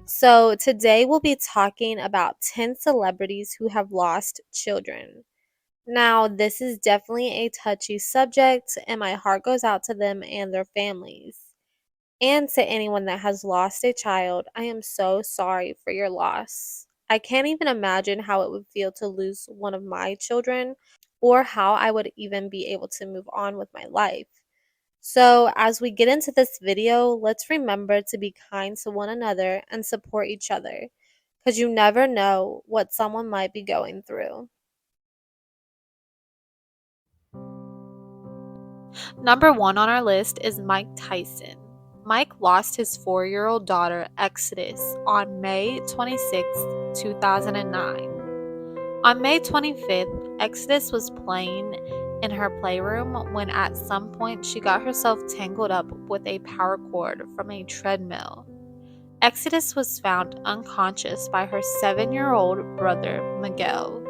So, today we'll be talking about 10 celebrities who have lost children. Now, this is definitely a touchy subject, and my heart goes out to them and their families. And to anyone that has lost a child, I am so sorry for your loss. I can't even imagine how it would feel to lose one of my children or how I would even be able to move on with my life. So, as we get into this video, let's remember to be kind to one another and support each other because you never know what someone might be going through. Number one on our list is Mike Tyson. Mike lost his 4-year-old daughter, Exodus, on May 26, 2009. On May 25th, Exodus was playing in her playroom when at some point she got herself tangled up with a power cord from a treadmill. Exodus was found unconscious by her 7-year-old brother, Miguel.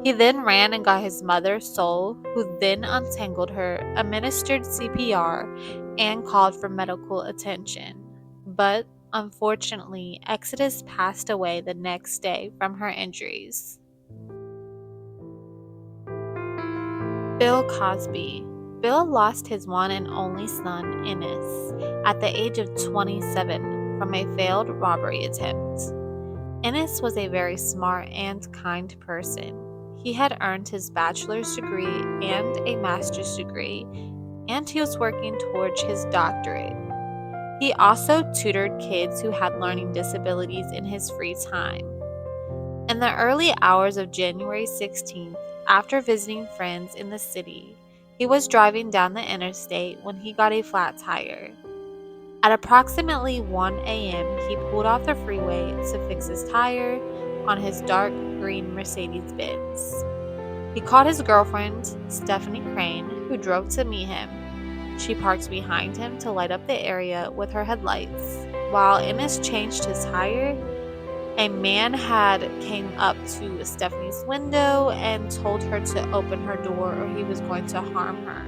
He then ran and got his mother, Sol, who then untangled her, administered CPR, and called for medical attention. But unfortunately, Exodus passed away the next day from her injuries. Bill Cosby. Bill lost his one and only son, Ennis, at the age of 27 from a failed robbery attempt. Ennis was a very smart and kind person. He had earned his bachelor's degree and a master's degree, and he was working towards his doctorate. He also tutored kids who had learning disabilities in his free time. In the early hours of January 16th, after visiting friends in the city, he was driving down the interstate when he got a flat tire. At approximately 1 a.m., he pulled off the freeway to fix his tire on his dark green Mercedes Benz. He called his girlfriend, Stephanie Crane, who drove to meet him. She parked behind him to light up the area with her headlights. While Ennis changed his tire, a man had came up to Stephanie's window and told her to open her door or he was going to harm her.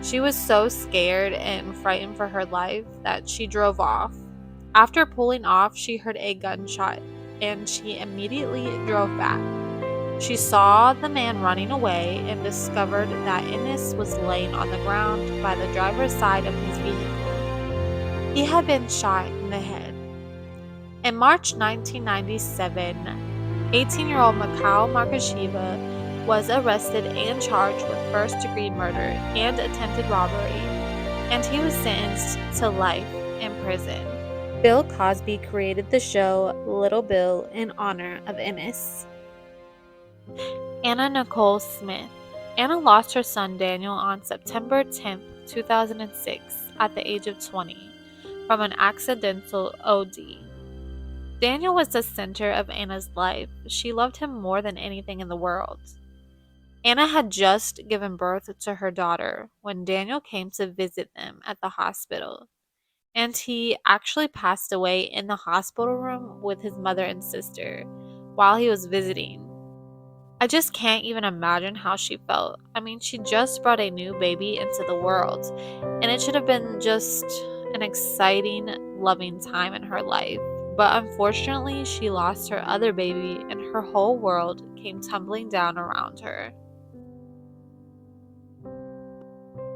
She was so scared and frightened for her life that she drove off. After pulling off, she heard a gunshot and she immediately drove back. She saw the man running away and discovered that Ennis was laying on the ground by the driver's side of his vehicle. He had been shot in the head. In March 1997, 18-year-old Mikhail Markasheva was arrested and charged with first-degree murder and attempted robbery, and he was sentenced to life in prison. Bill Cosby created the show Little Bill in honor of Ennis. Anna Nicole Smith. Anna lost her son Daniel on September 10, 2006, at the age of 20, from an accidental OD. Daniel was the center of Anna's life. She loved him more than anything in the world. Anna had just given birth to her daughter when Daniel came to visit them at the hospital, and he actually passed away in the hospital room with his mother and sister while he was visiting. I just can't even imagine how she felt. I mean, she just brought a new baby into the world, and it should have been just an exciting, loving time in her life. But unfortunately, she lost her other baby, and her whole world came tumbling down around her.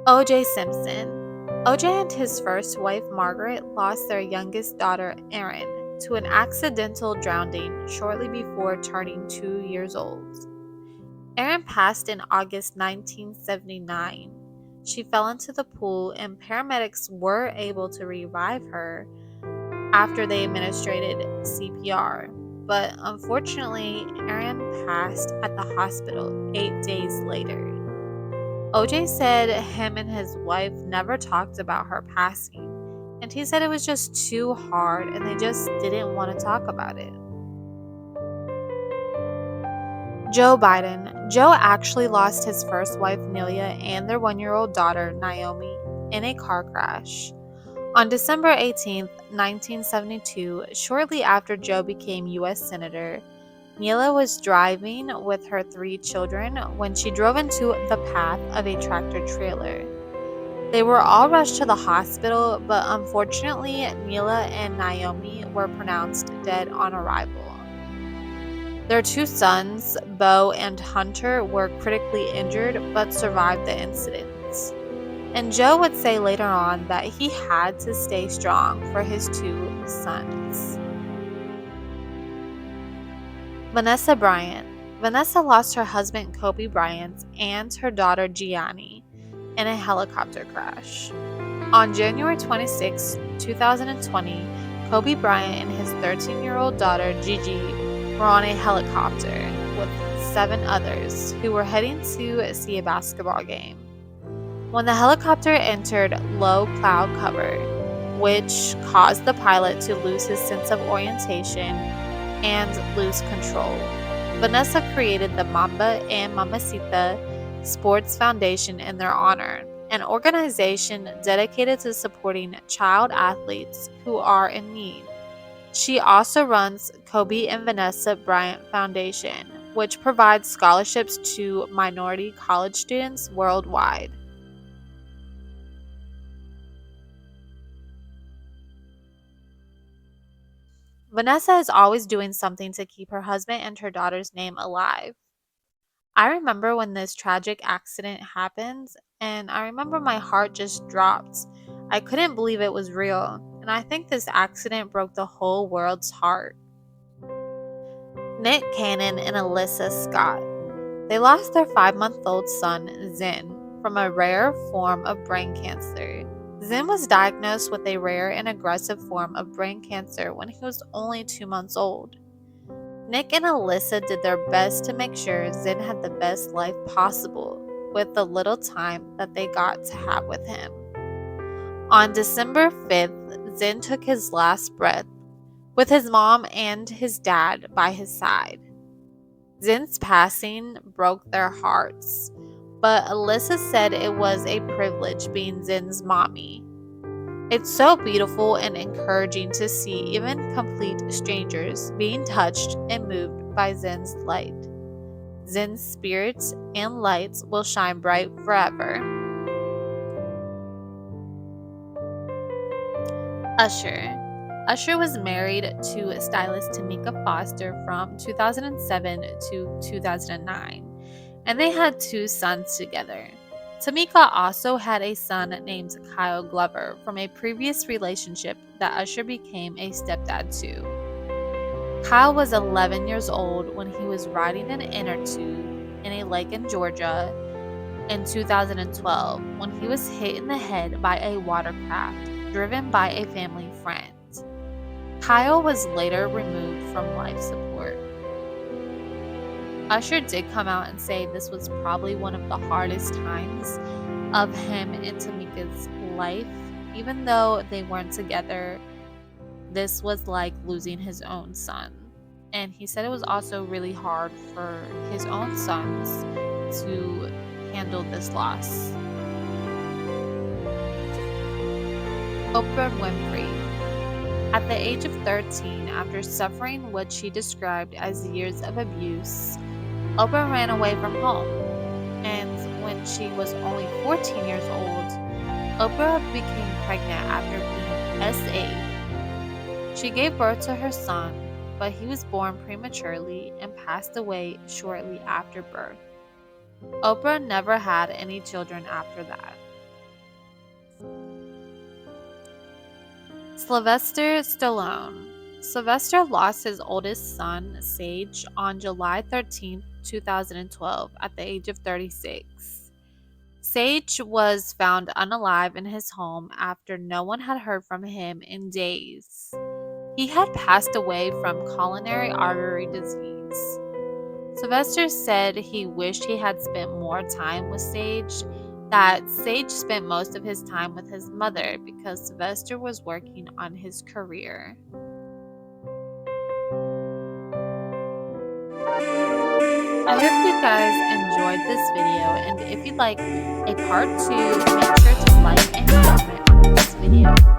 O.J. Simpson. O.J. and his first wife, Margaret, lost their youngest daughter, Erin, to an accidental drowning shortly before turning 2 years old. Erin passed in August 1979. She fell into the pool, and paramedics were able to revive her after they administered CPR. But unfortunately, Erin passed at the hospital 8 days later. OJ said him and his wife never talked about her passing, and he said it was just too hard and they just didn't want to talk about it. Joe Biden. Joe actually lost his first wife, Nelia, and their 1-year-old daughter, Naomi, in a car crash. On December 18, 1972, shortly after Joe became U.S. Senator, Nelia was driving with her 3 children when she drove into the path of a tractor trailer. They were all rushed to the hospital, but unfortunately, Mila and Naomi were pronounced dead on arrival. Their two sons, Bo and Hunter, were critically injured but survived the incidents. And Joe would say later on that he had to stay strong for his two sons. Vanessa Bryant. Vanessa lost her husband Kobe Bryant and her daughter Gianni in a helicopter crash. On January 26, 2020, Kobe Bryant and his 13-year-old daughter Gigi were on a helicopter with 7 others who were heading to see a basketball game. When the helicopter entered low cloud cover, which caused the pilot to lose his sense of orientation and lose control, Vanessa created the Mamba and Mamacita Sports Foundation in their honor, an organization dedicated to supporting child athletes who are in need. She also runs Kobe and Vanessa Bryant Foundation, which provides scholarships to minority college students worldwide. Vanessa is always doing something to keep her husband and her daughter's name alive. I remember when this tragic accident happened, and I remember my heart just dropped. I couldn't believe it was real, and I think this accident broke the whole world's heart. Nick Cannon and Alyssa Scott. They lost their 5-month-old son, Zen, from a rare form of brain cancer. Zen was diagnosed with a rare and aggressive form of brain cancer when he was only 2 months old. Nick and Alyssa did their best to make sure Zen had the best life possible with the little time that they got to have with him. On December 5th, Zen took his last breath with his mom and his dad by his side. Zen's passing broke their hearts, but Alyssa said it was a privilege being Zen's mommy. It's so beautiful and encouraging to see even complete strangers being touched and moved by Zen's light. Zen's spirits and lights will shine bright forever. Usher. Usher was married to stylist Tamika Foster from 2007 to 2009, and they had 2 sons together. Tamika also had a son named Kyle Glover from a previous relationship that Usher became a stepdad to. Kyle was 11 years old when he was riding an inner tube in a lake in Georgia in 2012 when he was hit in the head by a watercraft driven by a family friend. Kyle was later removed from life support. Usher did come out and say this was probably one of the hardest times of him and Tamika's life. Even though they weren't together, this was like losing his own son. And he said it was also really hard for his own sons to handle this loss. Oprah Winfrey. At the age of 13, after suffering what she described as years of abuse, Oprah ran away from home, and when she was only 14 years old, Oprah became pregnant after being SA. She gave birth to her son, but he was born prematurely and passed away shortly after birth. Oprah never had any children after that. Sylvester Stallone. Sylvester lost his oldest son, Sage, on July 13, 2012, at the age of 36. Sage was found unalive in his home after no one had heard from him in days. He had passed away from coronary artery disease. Sylvester said he wished he had spent more time with Sage, that Sage spent most of his time with his mother because Sylvester was working on his career. I hope you guys enjoyed this video, and if you'd like a part 2, make sure to like and comment on this video.